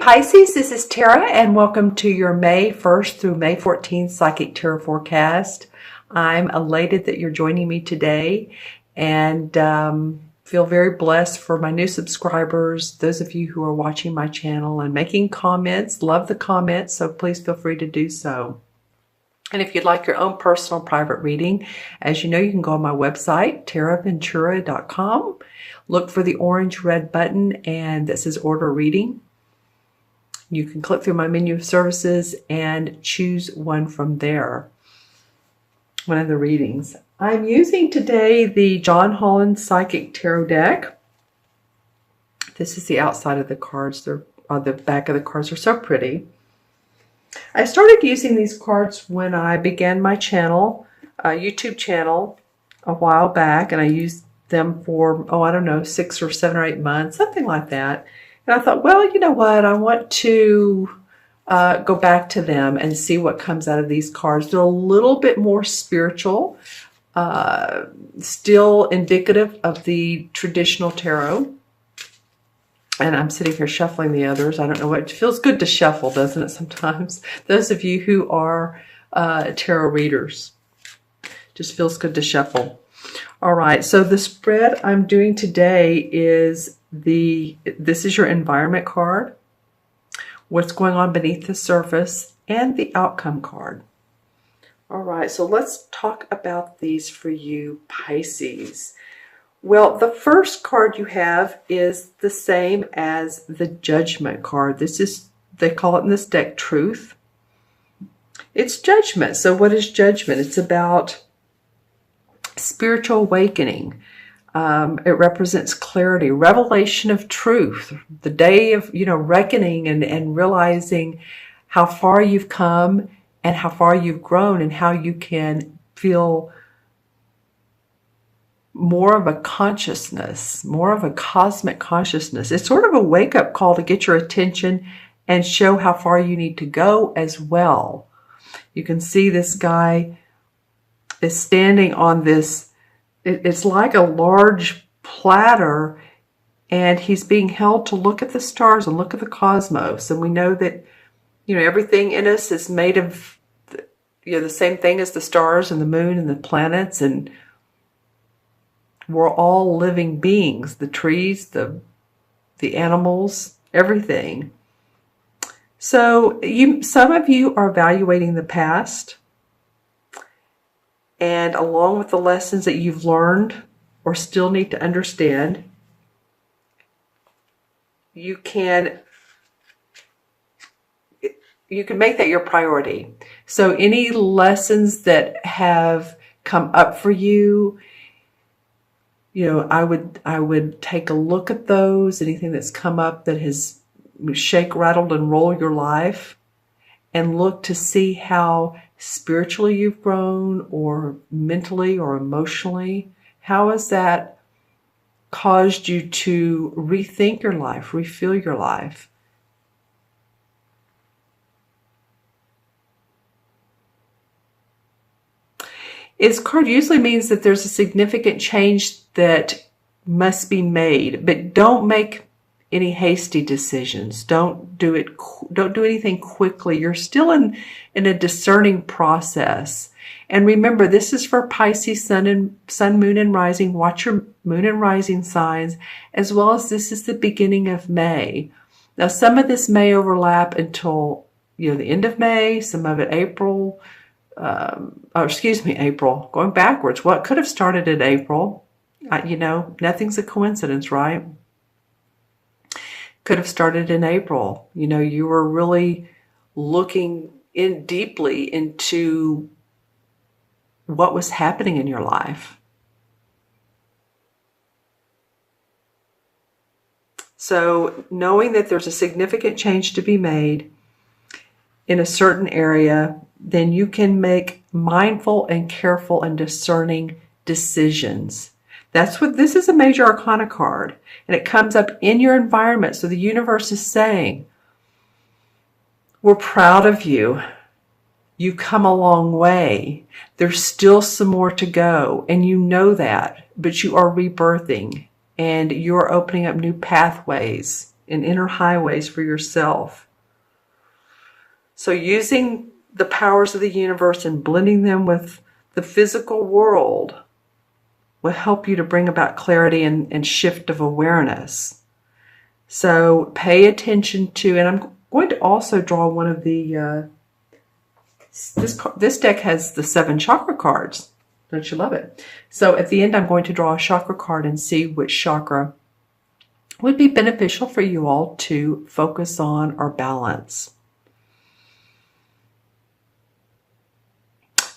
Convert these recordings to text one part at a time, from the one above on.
Pisces, this is Tara, and welcome to your May 1st through May 14th Psychic Tarot Forecast. I'm elated that you're joining me today, and feel very blessed for my new subscribers, those of you who are watching my channel and making comments. Love the comments, so please feel free to do so. And if you'd like your own personal private reading, as you know, you can go on my website, taraventura.com. Look for the orange red button and that says order reading. You can click through my menu of services and choose one from there, one of the readings. I'm using today the John Holland Psychic Tarot deck. This is the outside of the cards. They're on the back of the cards are so pretty. I started using these cards when I began my channel, YouTube channel, a while back, and I used them for, I don't know, 6 or 7 or 8 months, something like that. And I thought, well, you know what? I want to go back to them and see what comes out of these cards. They're a little bit more spiritual, still indicative of the traditional tarot. And I'm sitting here shuffling the others. I don't know what, it feels good to shuffle, doesn't it, sometimes? Those of you who are tarot readers, just feels good to shuffle. All right, so the spread I'm doing today is this is your environment card, what's going on beneath the surface, and the outcome card. All right, so let's talk about these for you, Pisces. Well, the first card you have is the same as the Judgment card. This is, they call it in this deck, Truth. It's judgment. So what is judgment? It's about spiritual awakening. It represents clarity, revelation of truth, the day of, reckoning and realizing how far you've come and how far you've grown and how you can feel more of a consciousness, more of a cosmic consciousness. It's sort of a wake-up call to get your attention and show how far you need to go as well. You can see this guy is standing on this, it's like a large platter, and he's being held to look at the stars and look at the cosmos. And we know that, everything in us is made of, the same thing as the stars and the moon and the planets, and we're all living beings, the trees, the animals, everything. So some of you are evaluating the past, and along with the lessons that you've learned or still need to understand, you can make that your priority. So any lessons that have come up for you, I would take a look at those, anything that's come up that has shake, rattled, and rolled your life, and look to see how spiritually you've grown, or mentally or emotionally. How has that caused you to rethink your life, refeel your life? This card usually means that there's a significant change that must be made, but don't make any hasty decisions. Don't do anything quickly. You're still in a discerning process. And remember, this is for Pisces sun, moon, and rising. Watch your moon and rising signs, as well as this is the beginning of May. Now, some of this may overlap until, the end of May, some of it April, April, going backwards. What could have started in April? Nothing's a coincidence, right? Could have started in April. You were really looking in deeply into what was happening in your life. So knowing that there's a significant change to be made in a certain area, then you can make mindful and careful and discerning decisions. That's what this is, a major arcana card, and it comes up in your environment. So the universe is saying, we're proud of you. You come a long way. There's still some more to go, and you know that, but you are rebirthing, and you're opening up new pathways and inner highways for yourself. So using the powers of the universe and blending them with the physical world will help you to bring about clarity and shift of awareness. So pay attention to, and I'm going to also draw one of the, this deck has the 7 chakra cards. Don't you love it? So at the end, I'm going to draw a chakra card and see which chakra would be beneficial for you all to focus on or balance.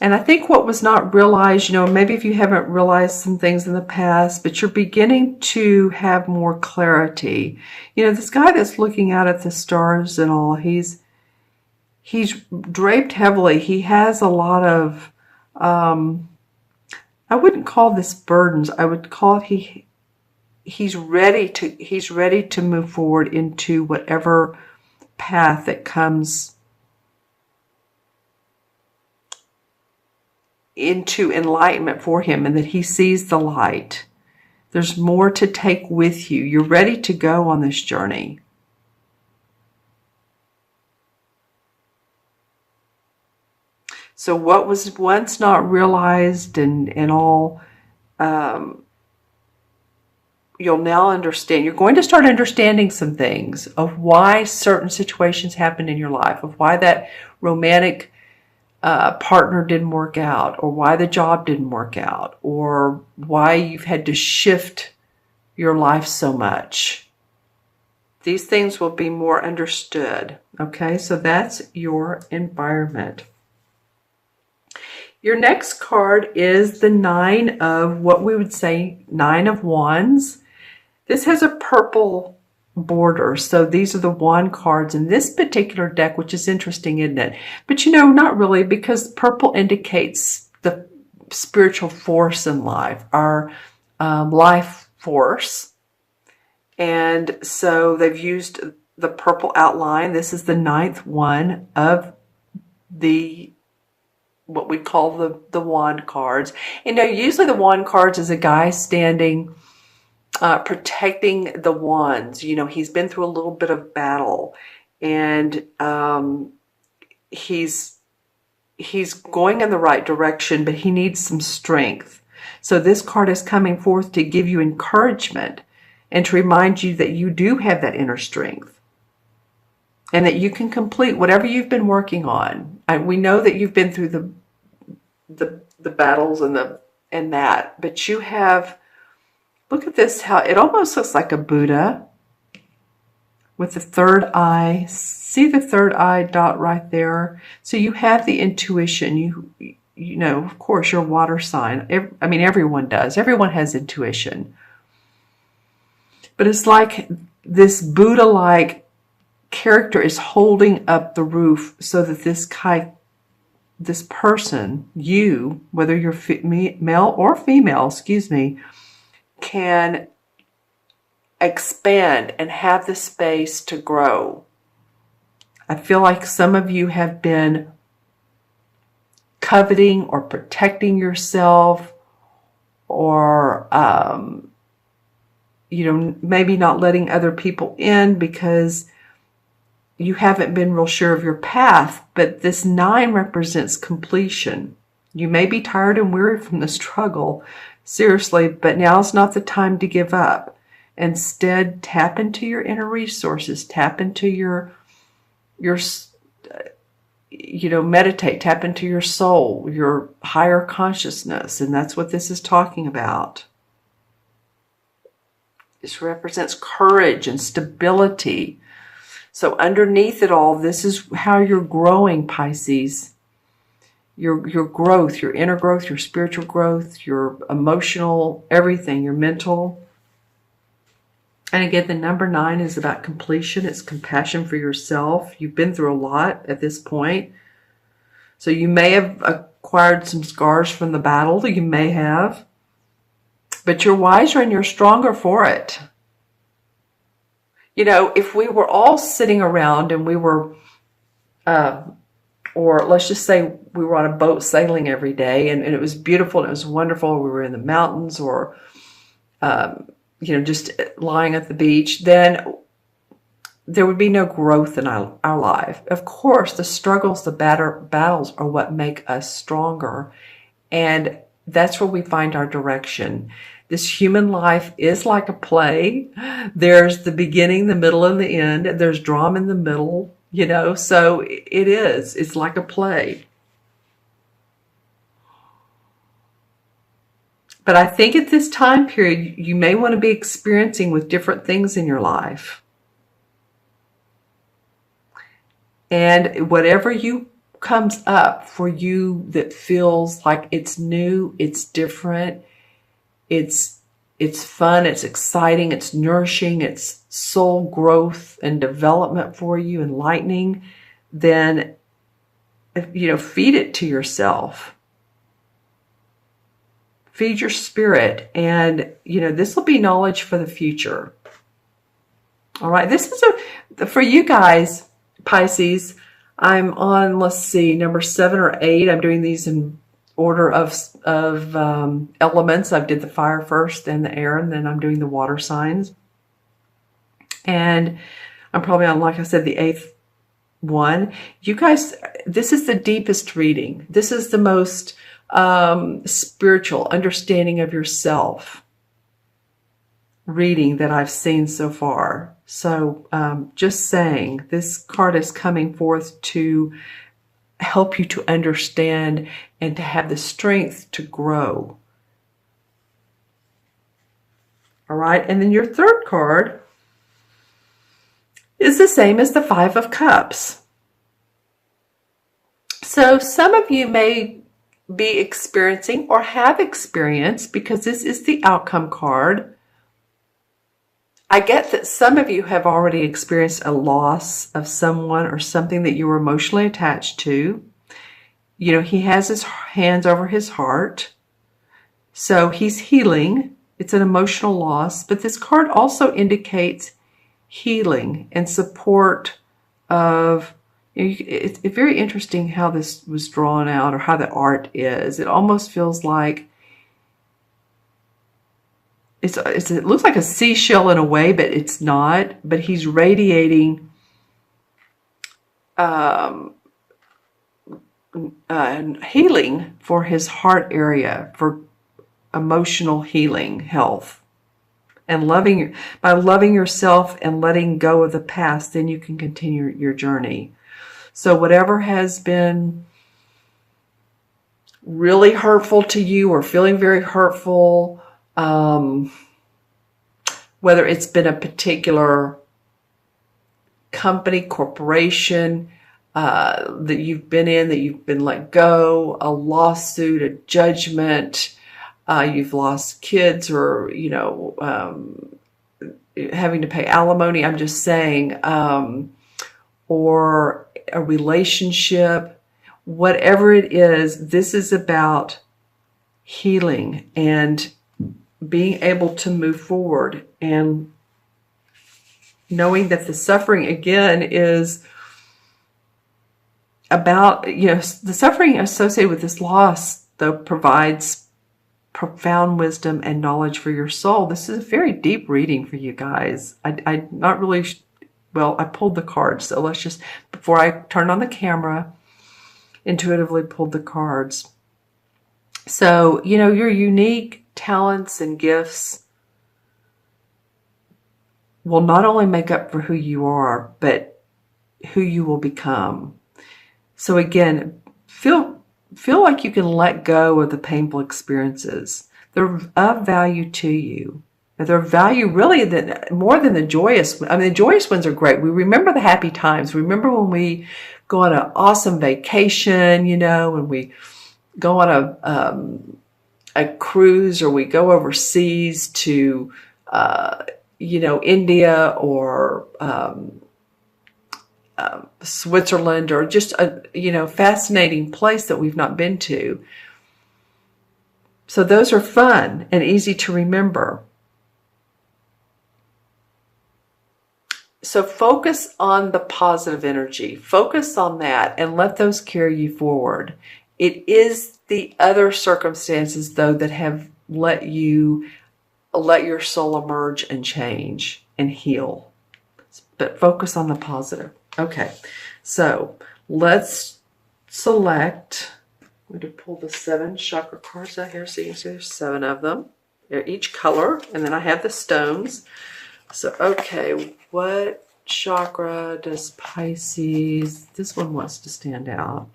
And I think what was not realized, maybe if you haven't realized some things in the past, but you're beginning to have more clarity. This guy that's looking out at the stars and all, he's draped heavily. He has a lot of, I wouldn't call this burdens. I would call it he's ready to move forward into whatever path that comes into enlightenment for him, and that he sees the light. There's more to take with you. You're ready to go on this journey. So what was once not realized and all, you'll now understand. You're going to start understanding some things of why certain situations happen in your life, of why that romantic partner didn't work out, or why the job didn't work out, or why you've had to shift your life so much. These things will be more understood. Okay, so that's your environment. Your next card is the 9 of what we would say 9 of Wands. This has a purple border. So these are the wand cards in this particular deck, which is interesting, isn't it? But not really, because purple indicates the spiritual force in life, our life force. And so they've used the purple outline. This is the 9th one of what we call the wand cards. Usually the wand cards is a guy standing protecting the wands. He's been through a little bit of battle, and he's going in the right direction, but he needs some strength. So this card is coming forth to give you encouragement and to remind you that you do have that inner strength and that you can complete whatever you've been working on. And we know that you've been through the battles and that, but you have. Look at this, how it almost looks like a Buddha with the third eye. See the third eye dot right there? So you have the intuition. Of course, you're a water sign. Everyone does. Everyone has intuition. But it's like this Buddha-like character is holding up the roof so that this person, you, whether you're male or female, can expand and have the space to grow. I feel like some of you have been coveting or protecting yourself, or maybe not letting other people in because you haven't been real sure of your path. But this 9 represents completion. You may be tired and weary from the struggle, seriously, but now's not the time to give up. Instead, tap into your inner resources, tap into your meditate, tap into your soul, your higher consciousness, and that's what this is talking about. This represents courage and stability. So underneath it all, this is how you're growing, Pisces. Your growth, your inner growth, your spiritual growth, your emotional, everything, your mental. And again, the number 9 is about completion. It's compassion for yourself. You've been through a lot at this point. So you may have acquired some scars from the battle. You may have. But you're wiser and you're stronger for it. If we were all sitting around and we were... or let's just say we were on a boat sailing every day and it was beautiful and it was wonderful. We were in the mountains or, just lying at the beach. Then there would be no growth in our life. Of course, the struggles, the battles are what make us stronger. And that's where we find our direction. This human life is like a play. There's the beginning, the middle, and the end. There's drama in the middle, so it is. It's like a play. But I think at this time period, you may want to be experiencing with different things in your life. And whatever comes up for you that feels like it's new, it's different, it's fun, it's exciting, it's nourishing, it's soul growth and development for you, enlightening, then, feed it to yourself. Feed your spirit, and, this will be knowledge for the future. All right, this is for you guys, Pisces. I'm on, let's see, number 7 or 8. I'm doing these in order of elements. I did the fire first, then the air, and then I'm doing the water signs. And I'm probably on, like I said, the 8th one. You guys, this is the deepest reading. This is the most spiritual understanding of yourself reading that I've seen so far. So just saying, this card is coming forth to help you to understand and to have the strength to grow. All right, and then your third card is the same as the 5 of Cups. So some of you may be experiencing or have experienced, because this is the outcome card. I get that some of you have already experienced a loss of someone or something that you were emotionally attached to. He has his hands over his heart. So he's healing. It's an emotional loss. But this card also indicates healing and support of... It's very interesting how this was drawn out, or how the art is. It almost feels like it looks like a seashell in a way, but it's not. But he's radiating healing for his heart area, for emotional healing, health. And by loving yourself and letting go of the past, then you can continue your journey. So whatever has been really hurtful to you, or feeling very hurtful, whether it's been a particular company, corporation that you've been in, that you've been let go, a lawsuit, a judgment, you've lost kids, or, having to pay alimony, I'm just saying, or a relationship, whatever it is, this is about healing and being able to move forward, and knowing that the suffering, again, is about, the suffering associated with this loss, though, provides profound wisdom and knowledge for your soul. This is a very deep reading for you guys. I'm not really... Well, I pulled the cards, so let's just, before I turned on the camera, intuitively pulled the cards. So, your unique talents and gifts will not only make up for who you are, but who you will become. So again, feel like you can let go of the painful experiences. They're of value to you. Their value really more than the joyous. I mean, the joyous ones are great. We remember the happy times. We remember when we go on an awesome vacation, when we go on a cruise, or we go overseas to, India, or Switzerland, or just a, fascinating place that we've not been to. So those are fun and easy to remember. So focus on the positive energy. Focus on that and let those carry you forward. It is the other circumstances, though, that have let your soul emerge and change and heal. but focus on the positive. Okay, so let's select. I'm going to pull the 7 chakra cards out here so you can see there's 7 of them. They're each color, and then I have the stones. So, okay, what chakra does Pisces, this one wants to stand out.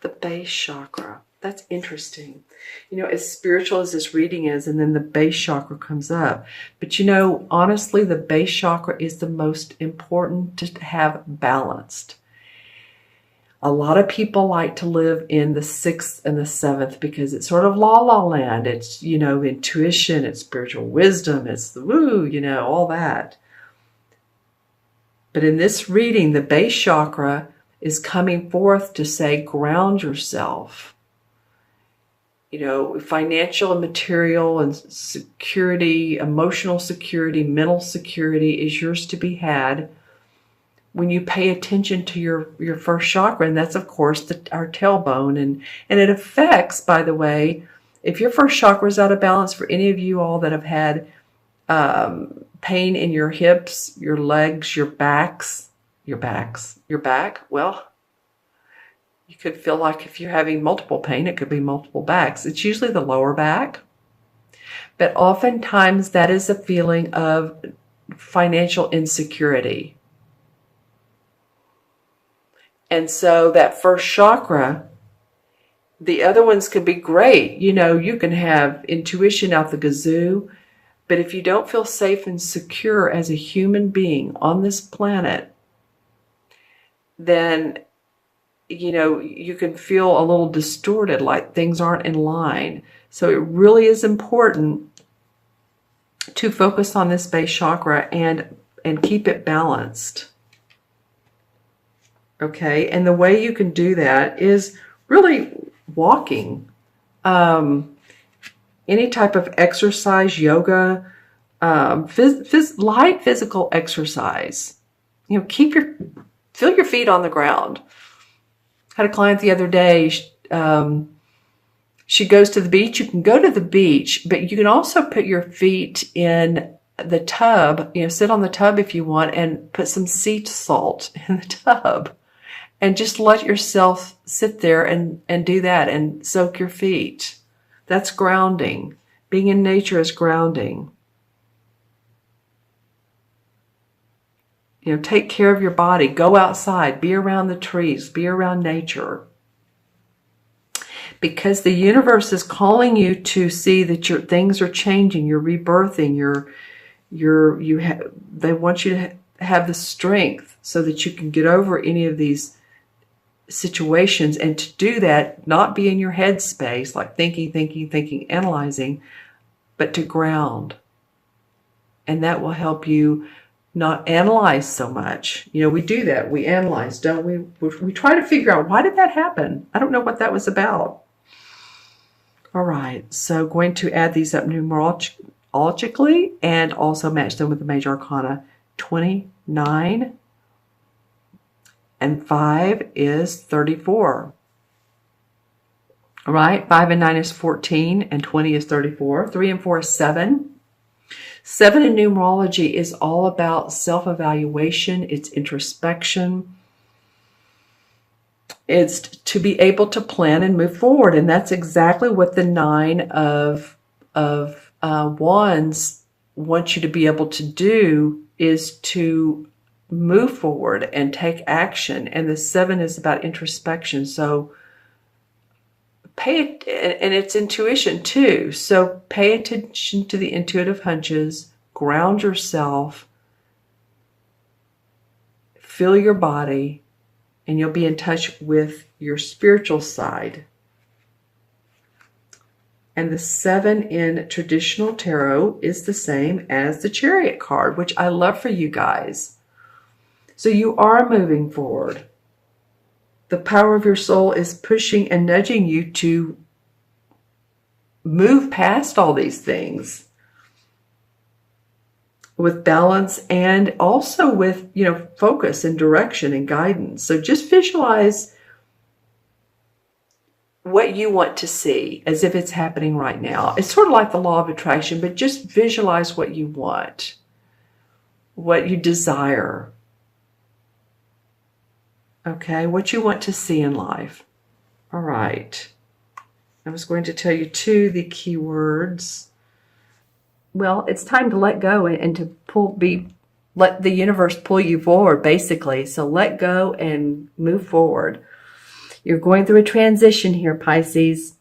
The base chakra. That's interesting. You know, as spiritual as this reading is, and then the base chakra comes up. But you know, honestly, the base chakra is the most important to have balanced. A lot of people like to live in the 6th and the 7th because it's sort of la land. It's, you know, intuition, it's spiritual wisdom, it's the woo, you know, all that. But in this reading, the base chakra is coming forth to say, ground yourself. You know, financial and material and security, emotional security, mental security is yours to be had when you pay attention to your first chakra, and that's, of course, our tailbone. And it affects, by the way, if your first chakra is out of balance, for any of you all that have had pain in your hips, your legs, your back, well, you could feel like if you're having multiple pain, it could be multiple backs. It's usually the lower back. But oftentimes that is a feeling of financial insecurity. And so that first chakra, the other ones could be great. You know, you can have intuition out the gazoo, but if you don't feel safe and secure as a human being on this planet, then, you know, you can feel a little distorted, like things aren't in line. So it really is important to focus on this base chakra and keep it balanced. Okay, and the way you can do that is really walking, any type of exercise, yoga, light physical exercise. You know, feel your feet on the ground. Had a client the other day. She goes to the beach. You can go to the beach, but you can also put your feet in the tub. You know, sit on the tub if you want, and put some sea salt in the tub. And just let yourself sit there and do that and soak your feet. That's grounding. Being in nature is grounding. You know, take care of your body. Go outside. Be around the trees. Be around nature. Because the universe is calling you to see that your things are changing. You're rebirthing. They want you to have the strength so that you can get over any of these situations, and to do that, not be in your head space, like thinking, analyzing, but to ground. And that will help you not analyze so much. You know, we do that. We analyze, don't we? We try to figure out, why did that happen? I don't know what that was about. All right, so going to add these up numerologically and also match them with the major arcana. 29 and 5 is 34. All right, 5 and 9 is 14, and 20 is 34. 3 and 4 is 7. 7 in numerology is all about self-evaluation. It's introspection. It's to be able to plan and move forward, and that's exactly what the 9 of Wands wants you to be able to do, is to move forward and take action. And the 7 is about introspection. So and it's intuition too. So pay attention to the intuitive hunches, ground yourself, feel your body, and you'll be in touch with your spiritual side. And the 7 in traditional tarot is the same as the Chariot card, which I love for you guys. So you are moving forward. The power of your soul is pushing and nudging you to move past all these things with balance, and also with, you know, focus and direction and guidance. So just visualize what you want to see as if it's happening right now. It's sort of like the law of attraction, but just visualize what you want. what you desire. Okay, what you want to see in life. All right. I was going to tell you too the key words. Well, it's time to let go and to let the universe pull you forward, basically. So let go and move forward. You're going through a transition here, Pisces.